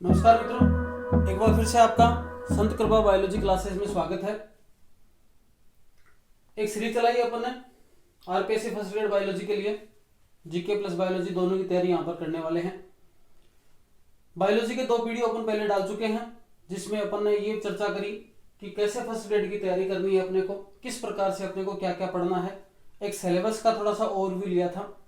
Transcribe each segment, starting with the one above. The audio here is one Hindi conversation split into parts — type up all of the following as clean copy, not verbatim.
नमस्कार मित्रों, एक बार फिर से आपका संत कृपा बायोलॉजी क्लासेस में स्वागत है। एक सीरीज चलाई है अपन ने आरपीएससी फर्स्ट ग्रेड बायोलॉजी के लिए। जीके प्लस बायोलॉजी दोनों की तैयारी यहाँ पर करने वाले हैं। बायोलॉजी के 2 वीडियो अपन पहले डाल चुके हैं, जिसमें अपन ने ये चर्चा करी कि कैसे फर्स्ट ग्रेड की तैयारी करनी है, अपने को किस प्रकार से अपने को क्या क्या पढ़ना है। एक सिलेबस का थोड़ा सा ओवरव्यू लिया था।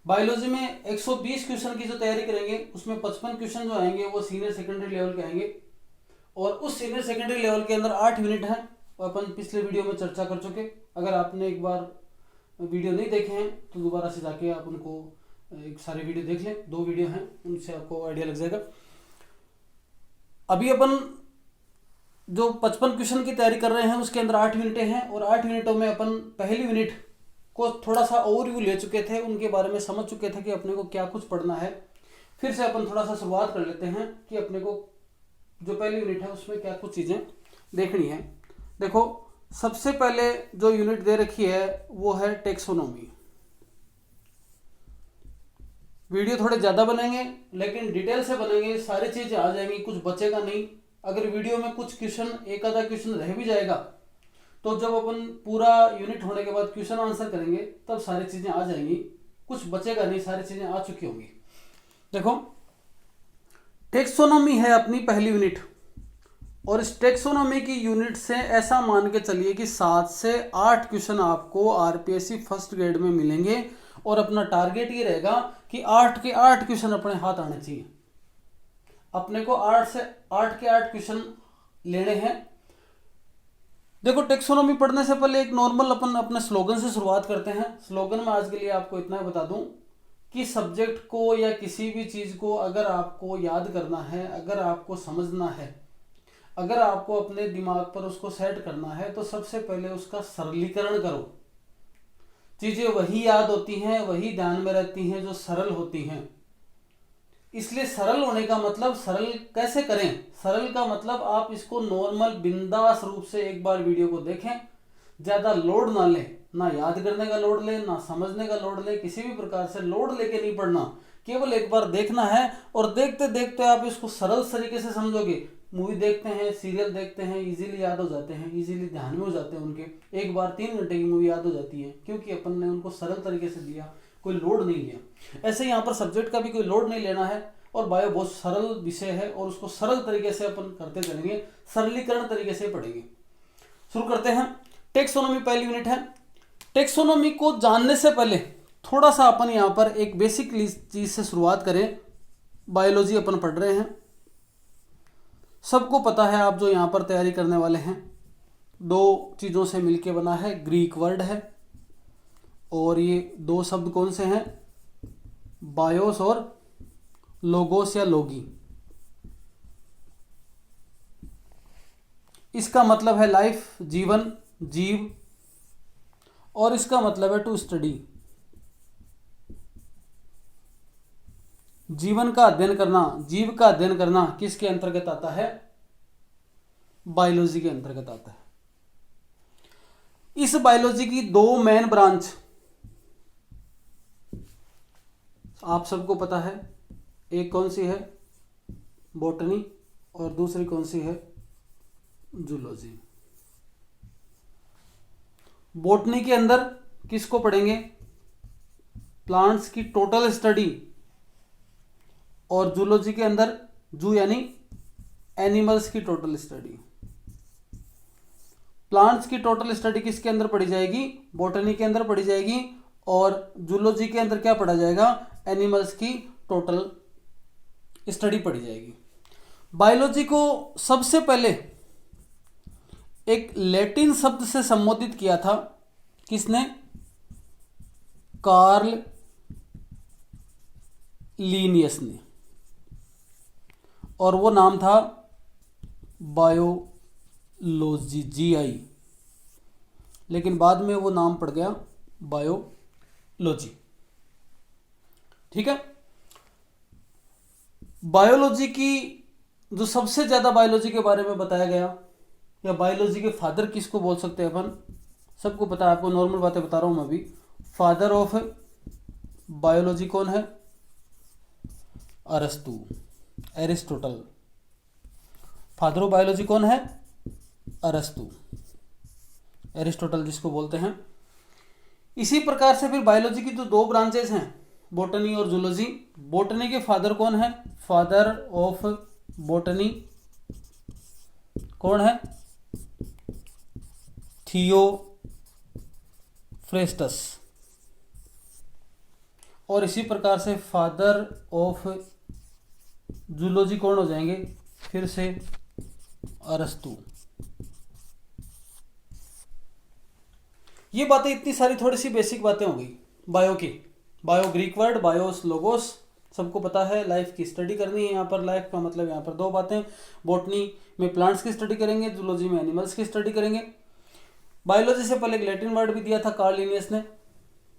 बायोलॉजी में 120 क्वेश्चन की जो तैयारी करेंगे उसमें 55 क्वेश्चन जो आएंगे वो सीनियर सेकेंडरी लेवल के आएंगे, और उस सीनियर सेकेंडरी लेवल के अंदर 8 यूनिट है। अपन पिछले वीडियो में चर्चा कर चुके। अगर आपने एक बार वीडियो नहीं देखे हैं तो दोबारा से जाके आप उनको एक सारे वीडियो देख लें। 2 वीडियो हैं, उनसे आपको आइडिया लग जाएगा। अभी अपन जो 55 क्वेश्चन की तैयारी कर रहे हैं उसके अंदर 8 यूनिटें हैं, और 8 यूनिटों में अपन पहली यूनिट को थोड़ा सा ओवरव्यू ले चुके थे, उनके बारे में समझ चुके थे कि अपने को क्या कुछ पढ़ना है। फिर से अपन थोड़ा सा शुरुआत कर लेते हैं कि अपने को जो पहली यूनिट है उसमें क्या कुछ चीज़ें देखनी है। देखो, सबसे पहले जो यूनिट दे रखी है वो है टेक्सोनोमी। वीडियो थोड़े ज़्यादा बनेंगे लेकिन डिटेल से बनेंगे, सारी चीज़ें आ जाएंगी, कुछ बचेगा नहीं। अगर वीडियो में कुछ क्वेश्चन, एक आधा क्वेश्चन रह भी जाएगा तो जब अपन पूरा यूनिट होने के बाद क्वेश्चन आंसर करेंगे तब सारी चीजें आ जाएंगी, कुछ बचेगा नहीं, सारी चीजें आ चुकी होंगी। देखो, टेक्सोनोमी है अपनी पहली यूनिट, और इस टेक्सोनोमी की यूनिट से ऐसा मान के चलिए कि 7 से 8 क्वेश्चन आपको आरपीएससी फर्स्ट ग्रेड में मिलेंगे, और अपना टारगेट ये रहेगा कि 8 के 8 क्वेश्चन अपने हाथ आने चाहिए। अपने को 8 के 8 क्वेश्चन लेने हैं। देखो, टेक्सोनोमी पढ़ने से पहले एक नॉर्मल अपन अपने स्लोगन से शुरुआत करते हैं। स्लोगन में आज के लिए आपको इतना बता दूं कि सब्जेक्ट को या किसी भी चीज़ को अगर आपको याद करना है, अगर आपको समझना है, अगर आपको अपने दिमाग पर उसको सेट करना है, तो सबसे पहले उसका सरलीकरण करो। चीज़ें वही याद होती हैं, वही ध्यान में रहती हैं जो सरल होती हैं। इसलिए सरल होने का मतलब, सरल कैसे करें, सरल का मतलब आप इसको नॉर्मल बिंदास रूप से एक बार वीडियो को देखें, ज़्यादा लोड ना लें, ना याद करने का लोड लें, ना समझने का लोड लें, किसी भी प्रकार से लोड लेके नहीं पढ़ना। केवल एक बार देखना है, और देखते देखते आप इसको सरल तरीके से समझोगे। मूवी देखते हैं, सीरियल देखते हैं, इजीली याद हो जाते हैं, इजीली ध्यान में हो जाते हैं उनके। एक बार 3 घंटे की मूवी याद हो जाती है, क्योंकि अपन ने उनको सरल तरीके से दिया, कोई लोड नहीं लिया। ऐसे यहाँ पर सब्जेक्ट का भी कोई लोड नहीं लेना है, और बायो बहुत सरल विषय है, और उसको सरल तरीके से अपन करते चलेंगे, सरलीकरण तरीके से पढ़ेंगे। शुरू करते हैं। टेक्सोनोमी पहली यूनिट है। टेक्सोनोमी को जानने से पहले थोड़ा सा अपन यहाँ पर एक बेसिक चीज से शुरुआत करें। बायोलॉजी अपन पढ़ रहे हैं, सबको पता है, आप जो यहाँ पर तैयारी करने वाले हैं 2 चीज़ों से मिलके बना है, ग्रीक वर्ड है, और ये 2 शब्द कौन से हैं, बायोस और लोगोस या लोगी। इसका मतलब है लाइफ, जीवन, जीव, और इसका मतलब है टू स्टडी, जीवन का अध्ययन करना, जीव का अध्ययन करना। किसके अंतर्गत आता है, बायोलॉजी के अंतर्गत आता है। इस बायोलॉजी की 2 मेन ब्रांच आप सबको पता है। एक कौन सी है, बॉटनी, और दूसरी कौन सी है, जूलॉजी। बॉटनी के अंदर किसको पढ़ेंगे, प्लांट्स की टोटल स्टडी, और जूलॉजी के अंदर जू यानी एनिमल्स की टोटल स्टडी। प्लांट्स की टोटल स्टडी किसके अंदर पढ़ी जाएगी, बॉटनी के अंदर पढ़ी जाएगी, और जूलॉजी के अंदर क्या पढ़ा जाएगा, एनिमल्स की टोटल स्टडी पढ़ी जाएगी। बायोलॉजी को सबसे पहले एक लैटिन शब्द से संबोधित किया था, किसने, कार्ल लीनियस ने, और वो नाम था बायोलॉजी, GI, लेकिन बाद में वो नाम पड़ गया बायोलॉजी। ठीक है। बायोलॉजी की जो सबसे ज्यादा बायोलॉजी के बारे में बताया गया, या बायोलॉजी के फादर किसको बोल सकते हैं अपन, सबको पता है, आपको नॉर्मल बातें बता रहा हूं मैं अभी। फादर ऑफ बायोलॉजी कौन है, अरस्तु। एरिस्टोटल। फादर ऑफ बायोलॉजी कौन है? अरस्तु, एरिस्टोटल जिसको बोलते हैं। इसी प्रकार से फिर बायोलॉजी की जो दो ब्रांचेस हैं, बॉटनी और जूलॉजी। बॉटनी के फादर कौन है? फादर ऑफ बॉटनी कौन है? थियोफ्रेस्टस। और इसी प्रकार से फादर ऑफ जूलॉजी कौन हो जाएंगे? फिर से अरस्तु। ये बातें इतनी सारी थोड़ी सी बेसिक बातें हो गई बायो की। Bio Greek word, BIOS logos, सबको पता है। लाइफ की स्टडी करनी है यहाँ पर। लाइफ का मतलब यहाँ पर दो बातें, बॉटनी में प्लांट्स की स्टडी करेंगे, जूलॉजी में एनिमल्स की स्टडी करेंगे। बायोलॉजी से पहले एक लैटिन वर्ड भी दिया था कार्ल लिनियस ने,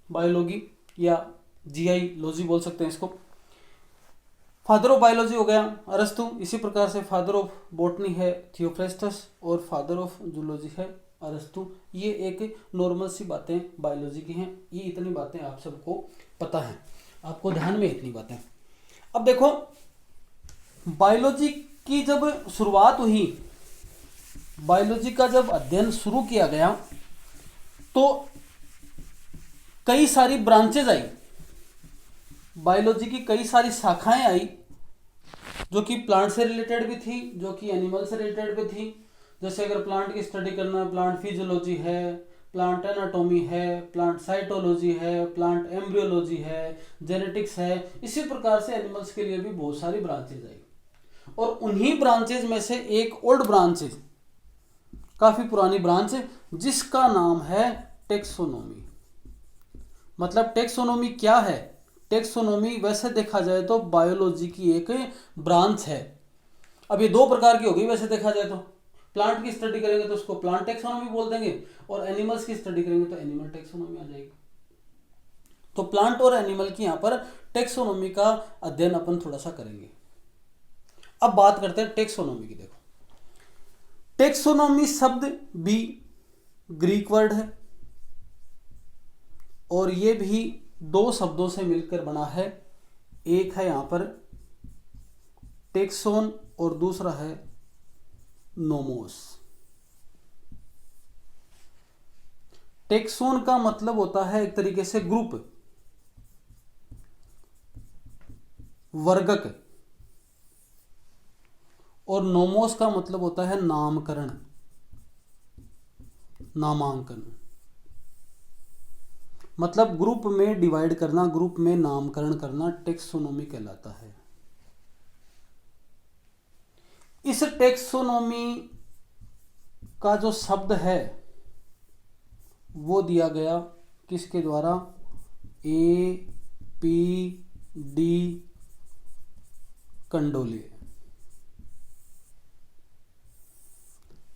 बायोलॉजी या जीआई लॉजी बोल सकते हैं इसको। फादर ऑफ बायोलॉजी हो गया अरस्तु। इसी प्रकार से फादर ऑफ बॉटनी है थियोफ्रेस्टस और फादर ऑफ जूलॉजी है अरस्तु। ये एक नॉर्मल सी बातें बायोलॉजी की हैं। ये इतनी बातें आप सबको पता है, आपको ध्यान में इतनी बातें। अब देखो, बायोलॉजी की जब शुरुआत हुई, बायोलॉजी का जब अध्ययन शुरू किया गया तो कई सारी ब्रांचेज आई, बायोलॉजी की कई सारी शाखाएं आई, जो कि प्लांट से रिलेटेड भी थी, जो कि एनिमल से रिलेटेड भी थी। जैसे अगर प्लांट की स्टडी करना है, प्लांट फिजियोलॉजी है, प्लांट एनाटॉमी है, प्लांट साइटोलॉजी है, प्लांट एम्ब्रियोलॉजी है, जेनेटिक्स है। इसी प्रकार से एनिमल्स के लिए भी बहुत सारी ब्रांचेज आई। और उन्हीं ब्रांचेज में से एक ओल्ड ब्रांच है, काफी पुरानी ब्रांच है, जिसका नाम है टेक्सोनोमी। मतलब टेक्सोनोमी क्या है? टेक्सोनोमी वैसे देखा जाए तो बायोलॉजी की एक ब्रांच है। अब ये दो प्रकार की होगी वैसे देखा जाए तो। प्लांट की स्टडी करेंगे तो उसको प्लांट टेक्सोनोमी बोल देंगे, और एनिमल्स की स्टडी करेंगे तो एनिमल टेक्सोनोमी आ जाएगी। तो प्लांट और एनिमल की यहां पर टेक्सोनोमी का अध्ययन अपन थोड़ा सा करेंगे। अब बात करते हैं टेक्सोनोमी की। देखो, टेक्सोनोमी शब्द भी ग्रीक वर्ड है और ये भी दो शब्दों से मिलकर बना है। एक है यहां पर टेक्सोन और दूसरा है नोमोस। टेक्सोन का मतलब होता है एक तरीके से ग्रुप, वर्गक, और नोमोस का मतलब होता है नामकरण, नामांकन। मतलब ग्रुप में डिवाइड करना, ग्रुप में नामकरण करना टेक्सोनोमी कहलाता है। इस टेक्सोनोमी का जो शब्द है वो दिया गया किसके द्वारा? A.P.D. कंडोले।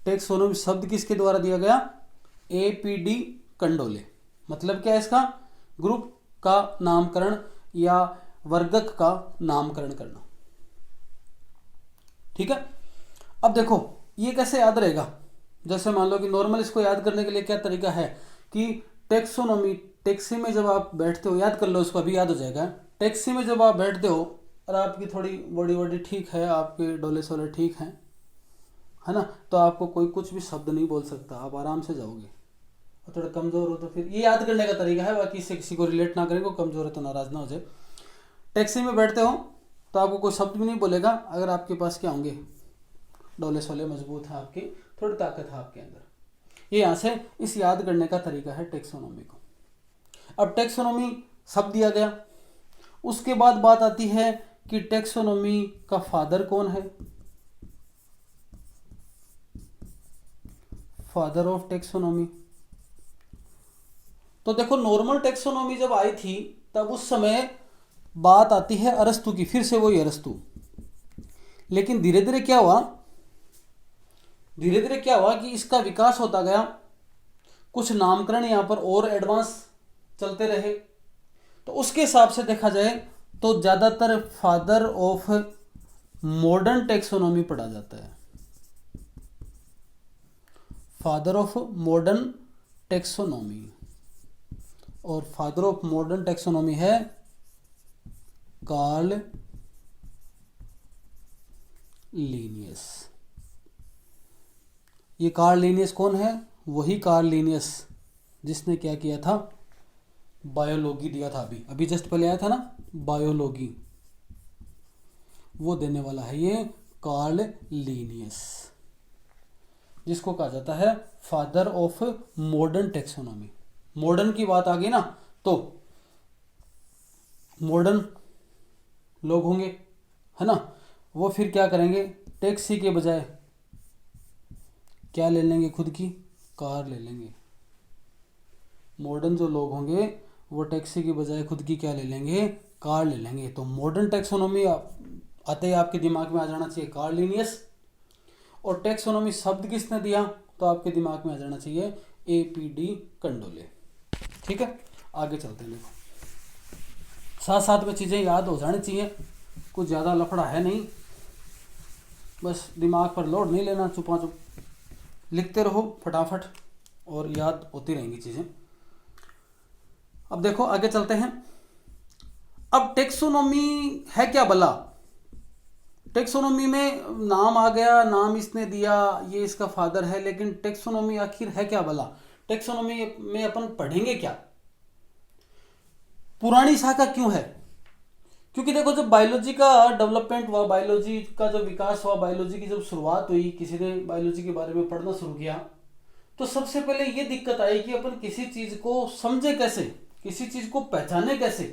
टेक्सोनोमी शब्द किसके द्वारा दिया गया? A.P.D. कंडोले। मतलब क्या है इसका? ग्रुप का नामकरण या वर्गक का नामकरण करना। ठीक है। अब देखो ये कैसे याद रहेगा? जैसे मान लो कि नॉर्मल इसको याद करने के लिए क्या तरीका है कि टेक्सोनोमी, टैक्सी में जब आप बैठते हो, याद कर लो इसको, अभी याद हो जाएगा। टैक्सी में जब आप बैठते हो और आपकी थोड़ी बॉडी वॉडी ठीक है, आपके डोले सोले ठीक हैं, है ना, तो आपको कोई कुछ भी शब्द नहीं बोल सकता, आप आराम से जाओगे। और थोड़ा कमज़ोर हो तो फिर ये याद करने का तरीका है, बाकी इससे किसी को रिलेट ना करें, को कमज़ोर है तो नाराज़ ना हो जाए। टैक्सी में बैठते हो तो आपको कोई शब्द भी नहीं बोलेगा अगर आपके पास क्या होंगे, डोले सोले मजबूत हैं, आपकी थोड़ी ताकत है आपके अंदर। ये यहाँ से इस याद करने का तरीका है टेक्सोनोमी को। अब टेक्सोनोमी शब्द दिया गया, उसके बाद बात आती है कि टेक्सोनोमी का फादर कौन है? Father of taxonomy. तो देखो नॉर्मल टेक्सोनोमी जब आई थी तब उस समय बात आती है अरस्तु की, फिर से वही अरस्तु। लेकिन धीरे धीरे क्या हुआ, धीरे धीरे क्या हुआ कि इसका विकास होता गया, कुछ नामकरण यहाँ पर और एडवांस चलते रहे। तो उसके हिसाब से देखा जाए तो ज़्यादातर फादर ऑफ मॉडर्न टेक्सोनोमी पढ़ा जाता है। फादर ऑफ मॉडर्न टेक्सोनोमी, और फादर ऑफ मॉडर्न टेक्सोनोमी है कार्ल लिनियस। ये कार्ल लिनियस कौन है? वही कार्ल लिनियस जिसने क्या किया था, बायोलॉजी दिया था। अभी जस्ट पहले आया था ना बायोलॉजी, वो देने वाला है ये कार्ल लिनियस, जिसको कहा जाता है father of modern taxonomy. Modern की बात आ गई ना, तो मॉडर्न लोग होंगे, है ना, वो फिर क्या करेंगे, टैक्सी के बजाय क्या ले लेंगे, खुद की कार ले लेंगे। मॉडर्न जो लोग होंगे वो टैक्सी की बजाय खुद की क्या ले लेंगे, कार ले लेंगे। तो मॉडर्न टेक्सोनॉमी आते ही आपके दिमाग में आ जाना चाहिए कार्ल लिनियस। और टेक्सोनॉमी शब्द किसने दिया, तो आपके दिमाग में आ जाना चाहिए APD कंडोले। ठीक है, आगे चलते हैं। देखो साथ साथ में चीज़ें याद हो जानी चाहिए, कुछ ज़्यादा लफड़ा है नहीं, बस दिमाग पर लोड नहीं लेना, चुपा चुप लिखते रहो फटाफट और याद होती रहेंगी चीज़ें। अब देखो आगे चलते हैं। अब टेक्सोनॉमी है क्या भला? टेक्सोनॉमी में नाम आ गया, नाम इसने दिया, ये इसका फादर है, लेकिन टेक्सोनॉमी आखिर है क्या भला? टेक्सोनॉमी में अपन पढ़ेंगे क्या? पुरानी शाखा क्यों है? क्योंकि देखो जब बायोलॉजी का डेवलपमेंट हुआ, बायोलॉजी का जो विकास हुआ, बायोलॉजी की जब शुरुआत हुई, किसी ने बायोलॉजी के बारे में पढ़ना शुरू किया, तो सबसे पहले ये दिक्कत आई कि अपन किसी चीज को समझे कैसे, किसी चीज को पहचाने कैसे,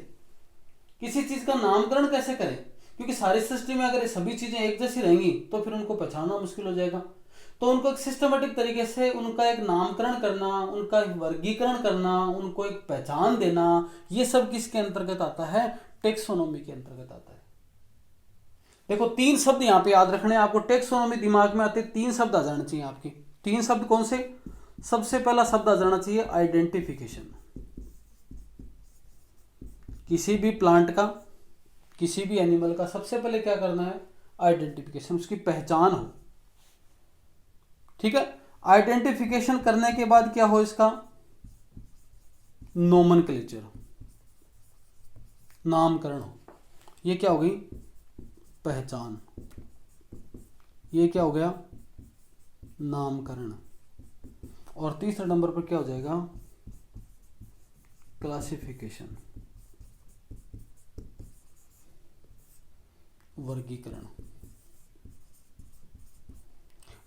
किसी चीज का नामकरण कैसे करें। क्योंकि सारी सृष्टि में अगर ये सभी चीजें एक जैसी रहेंगी तो फिर उनको पहचानना मुश्किल हो जाएगा। तो उनको एक सिस्टमेटिक तरीके से उनका एक नामकरण करना, उनका एक वर्गीकरण करना, उनको एक पहचान देना, ये सब किसके अंतर्गत आता है? टेक्सोनॉमी के अंतर्गत आता है। देखो 3 शब्द यहां पे याद रखने हैं आपको। टेक्सोनॉमी दिमाग में आते 3 शब्द आ जाने चाहिए आपके। 3 शब्द कौन से? सबसे पहला शब्द आ जाना चाहिए आइडेंटिफिकेशन। किसी भी प्लांट का, किसी भी एनिमल का सबसे पहले क्या करना है? आइडेंटिफिकेशन, उसकी पहचान हो। ठीक है, आइडेंटिफिकेशन करने के बाद क्या हो? इसका नोमेनक्लेचर, नामकरण हो। ये क्या हो गई? पहचान। ये क्या हो गया? नामकरण। और तीसरे नंबर पर क्या हो जाएगा? क्लासिफिकेशन, वर्गीकरण।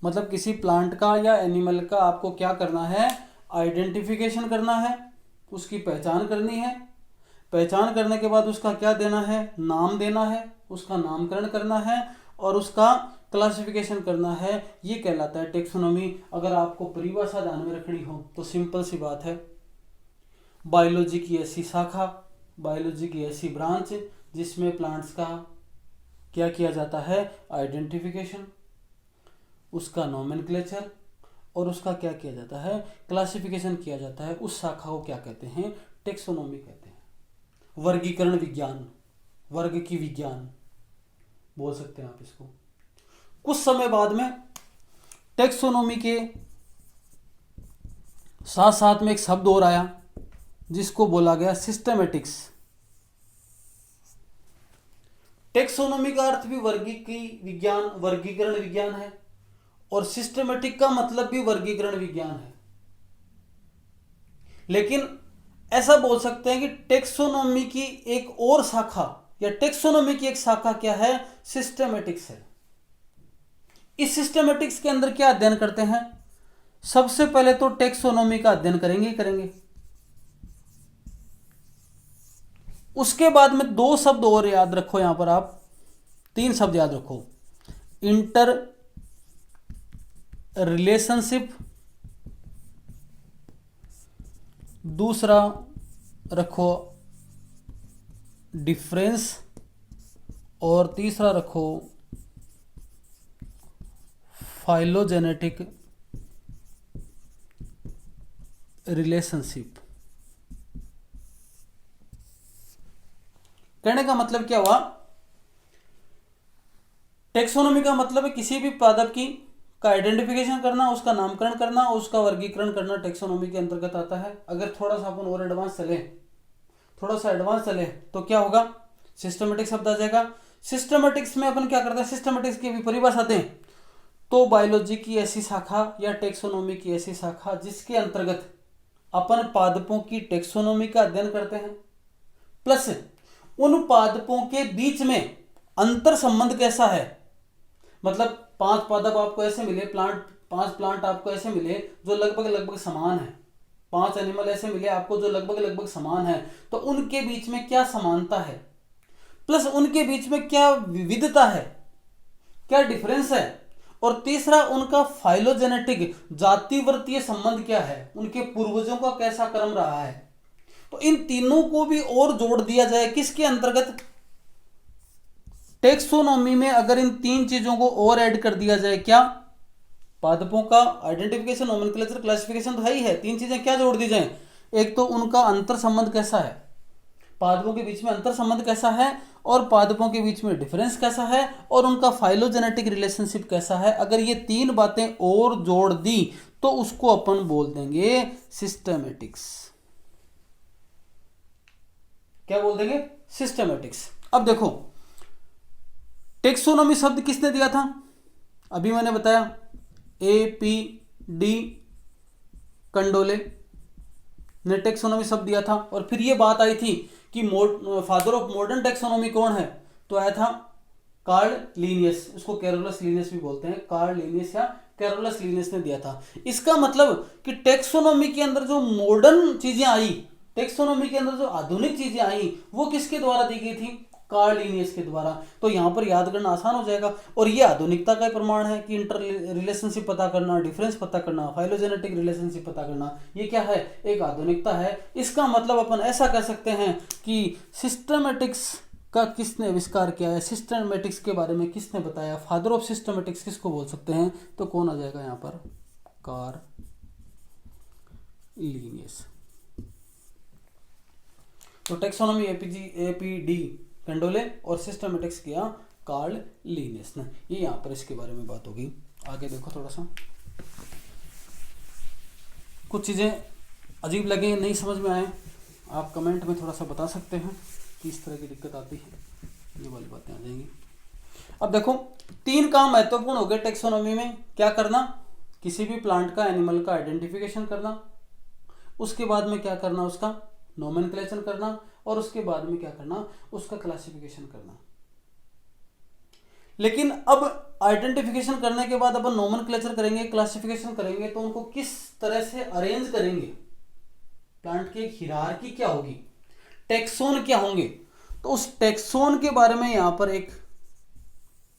मतलब किसी प्लांट का या एनिमल का आपको क्या करना है? आइडेंटिफिकेशन करना है, उसकी पहचान करनी है। पहचान करने के बाद उसका क्या देना है? नाम देना है, उसका नामकरण करना है और उसका क्लासिफिकेशन करना है। ये कहलाता है टेक्सोनॉमी। अगर आपको परिभाषा ध्यान में रखनी हो तो सिंपल सी बात है, बायोलॉजी की ऐसी शाखा, बायोलॉजी की ऐसी ब्रांच जिसमें प्लांट्स का क्या किया जाता है? आइडेंटिफिकेशन, उसका नोमेनक्लेचर और उसका क्या किया जाता है? क्लासिफिकेशन किया जाता है। उस शाखा को क्या कहते हैं? टेक्सोनॉमी कहते हैं। वर्गीकरण विज्ञान, वर्ग की विज्ञान बोल सकते हैं आप इसको। कुछ समय बाद में टेक्सोनॉमी के साथ साथ में एक शब्द और आया जिसको बोला गया सिस्टमेटिक्स। टेक्सोनॉमी का अर्थ भी विज्ञान, वर्गीकरण विज्ञान है, और सिस्टमेटिक का मतलब भी वर्गीकरण विज्ञान है। लेकिन ऐसा बोल सकते हैं कि टेक्सोनॉमी की एक और शाखा या टेक्सोनॉमी की एक शाखा क्या है? सिस्टमेटिक्स है। इस सिस्टमेटिक्स के अंदर क्या अध्ययन करते हैं? सबसे पहले तो टेक्सोनॉमी का अध्ययन करेंगे। उसके बाद में 2 शब्द और याद रखो, यहां पर आप 3 शब्द याद रखो। इंटर रिलेशनशिप, दूसरा रखो डिफरेंस, और तीसरा रखो फाइलोजेनेटिक रिलेशनशिप। कहने का मतलब क्या हुआ? टेक्सोनॉमी का मतलब है किसी भी पादप की का आइडेंटिफिकेशन करना, उसका नामकरण करना और उसका वर्गीकरण करना टेक्सोनॉमी के अंतर्गत आता है। अगर थोड़ा सा अपन और एडवांस चले, तो क्या होगा? सिस्टमेटिक शब्द आ जाएगा। सिस्टमेटिक्स में अपन क्या करते हैं, सिस्टमेटिक्स की भी परिभाषा दें तो बायोलॉजी की ऐसी शाखा या टेक्सोनोमी की ऐसी शाखा जिसके अंतर्गत अपन पादपों की टेक्सोनोमी का अध्ययन करते हैं, प्लस उन पादपों के बीच में अंतर संबंध कैसा है। मतलब 5 पादप आपको ऐसे मिले, 5 प्लांट आपको ऐसे मिले जो लगभग समान है, 5 एनिमल ऐसे मिले आपको जो लगभग समान है, तो उनके बीच में क्या समानता है, प्लस उनके बीच में क्या विविधता है, क्या डिफरेंस है, और तीसरा उनका फाइलोजेनेटिक जातिवर्तीय संबंध क्या है, उनके पूर्वजों का कैसा क्रम रहा है। तो इन तीनों को भी और जोड़ दिया जाए किसके अंतर्गत, टेक्सोनोमी में। अगर इन 3 चीजों को और ऐड कर दिया जाए, क्या, पादपों का आइडेंटिफिकेशन, नोमेनक्लेचर, क्लासिफिकेशन तो है ही है, 3 चीजें क्या जोड़ दी जाए, एक तो उनका अंतर संबंध कैसा है, पादपों के बीच में अंतर संबंध कैसा है, और पादपों के बीच में डिफरेंस कैसा है, और उनका फाइलोजेनेटिक रिलेशनशिप कैसा है। अगर ये 3 बातें और जोड़ दी तो उसको अपन बोल देंगे सिस्टमेटिक्स। क्या बोल देंगे, सिस्टमेटिक्स। अब देखो टेक्सोनोमी शब्द किसने दिया था, अभी मैंने बताया APD कंडोले ने टेक्सोनोमी शब्द दिया था। और फिर ये बात आई थी कि फादर ऑफ मॉडर्न टेक्सोनोमी कौन है, तो आया था कार्ल लिनियस, उसको कैरोलस लिनियस भी बोलते हैं, कार्ल लिनियस या कैरोलस लिनियस ने दिया था। इसका मतलब कि टेक्सोनोमी के अंदर जो मॉडर्न चीजें आई, टेक्सोनोमी के अंदर जो आधुनिक चीजें आई, वो किसके द्वारा दी गई थी, कार्ल लिनियस के द्वारा। तो यहां पर याद करना आसान हो जाएगा। और ये आधुनिकता का प्रमाण है कि इंटर रिलेशनशिप पता करना, डिफरेंस पता करना, फाइलोजेनेटिक रिलेशनशिप पता करना, ये क्या है, एक आधुनिकता है। इसका मतलब अपन ऐसा कह सकते हैं कि सिस्टमेटिक्स का किसने आविष्कार किया है, सिस्टमेटिक्स के बारे में किसने बताया, फादर ऑफ सिस्टमेटिक्स किसको बोल सकते हैं, तो कौन आ जाएगा यहाँ पर, कार्ल लिनियस। तो टेक्सोनोमी APD कंडोले और सिस्टमेटिक्स किया कार्ल लिनियस ने। ये यहाँ पर इसके बारे में बात होगी। आगे देखो, थोड़ा सा कुछ चीज़ें अजीब लगे, नहीं समझ में आए, आप कमेंट में थोड़ा सा बता सकते हैं कि इस तरह की दिक्कत आती है, ये वाली बातें आ जाएंगी। अब देखो 3 काम महत्वपूर्ण हो गए टेक्सोनोमी में, क्या करना, किसी भी प्लांट का, एनिमल का आइडेंटिफिकेशन करना, उसके बाद में क्या करना, उसका नोमेनक्लेचर करना, और उसके बाद में क्या करना, उसका क्लासिफिकेशन करना। लेकिन अब आइडेंटिफिकेशन करने के बाद अपन नोमेनक्लेचर करेंगे, क्लासिफिकेशन करेंगे, तो उनको किस तरह से अरेंज करेंगे, प्लांट की एक हिरार्की क्या होगी, टेक्सोन क्या होंगे, तो उस टेक्सोन के बारे में यहां पर एक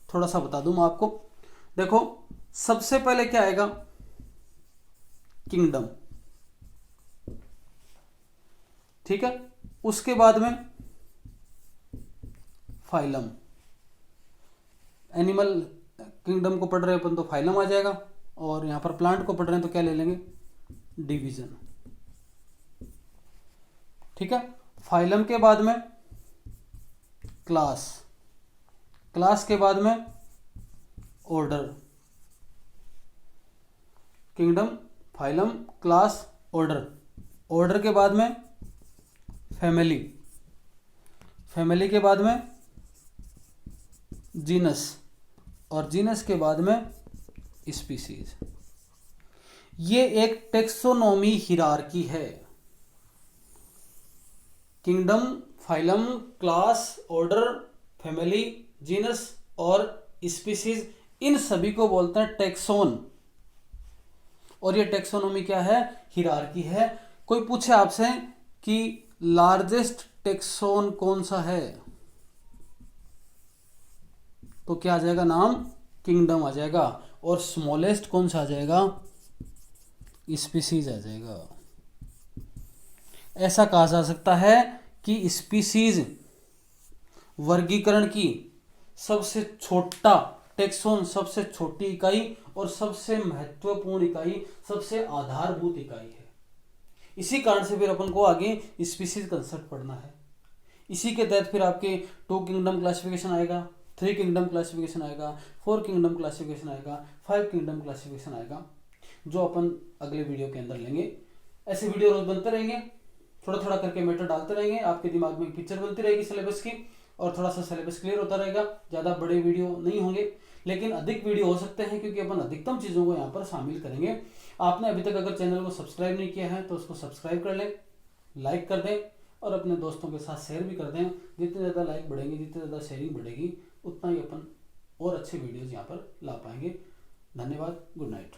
थोड़ा सा बता दूं मैं आपको। देखो सबसे पहले क्या आएगा, किंगडम, ठीक है, उसके बाद में फाइलम, एनिमल किंगडम को पढ़ रहे अपन तो फाइलम आ जाएगा, और यहां पर प्लांट को पढ़ रहे हैं तो क्या ले लेंगे, डिवीजन, ठीक है। फाइलम के बाद में क्लास, क्लास के बाद में order, kingdom, phylum, class, order, order के बाद में फैमिली, फैमिली के बाद में जीनस, और जीनस के बाद में स्पीसीज। ये एक टेक्सोनोमी हिरार्की है। Kingdom, phylum, class, order, family, genus और स्पीसीज, इन सभी को बोलते हैं टेक्सोन। और ये टेक्सोनोमी क्या है, हिरार्की है। कोई पूछे आपसे कि लार्जेस्ट टेक्सोन कौन सा है, तो क्या आ जाएगा नाम, किंगडम आ जाएगा, और स्मॉलेस्ट कौन सा आ जाएगा, स्पीसीज आ जाएगा। ऐसा कहा जा सकता है कि स्पीसीज वर्गीकरण की सबसे छोटा, टेक्सोन सबसे छोटी इकाई और सबसे महत्वपूर्ण इकाई, सबसे आधारभूत इकाई है। इसी कारण से फिर अपन को आगे स्पीसीज कंसेप्ट पढ़ना है। इसी के तहत फिर आपके 2 किंगडम क्लासिफिकेशन आएगा, 3 किंगडम क्लासिफिकेशन आएगा, 4 किंगडम क्लासिफिकेशन आएगा, 5 किंगडम क्लासिफिकेशन आएगा, जो अपन अगले वीडियो के अंदर लेंगे। ऐसे वीडियो रोज बनते रहेंगे, थोड़ा थोड़ा करके मैटर डालते रहेंगे, आपके दिमाग में पिक्चर बनती रहेगी सिलेबस की। और थोड़ा सा सिलेबस क्लियर होता रहेगा। ज़्यादा बड़े वीडियो नहीं होंगे, लेकिन अधिक वीडियो हो सकते हैं, क्योंकि अपन अधिकतम चीज़ों को यहाँ पर शामिल करेंगे। आपने अभी तक अगर चैनल को सब्सक्राइब नहीं किया है तो उसको सब्सक्राइब कर लें, लाइक कर दें और अपने दोस्तों के साथ शेयर भी कर दें। जितने ज़्यादा लाइक बढ़ेंगे, जितने ज़्यादा शेयरिंग बढ़ेगी, उतना ही अपन और अच्छे वीडियोज़ यहाँ पर ला पाएंगे। धन्यवाद, गुड नाइट।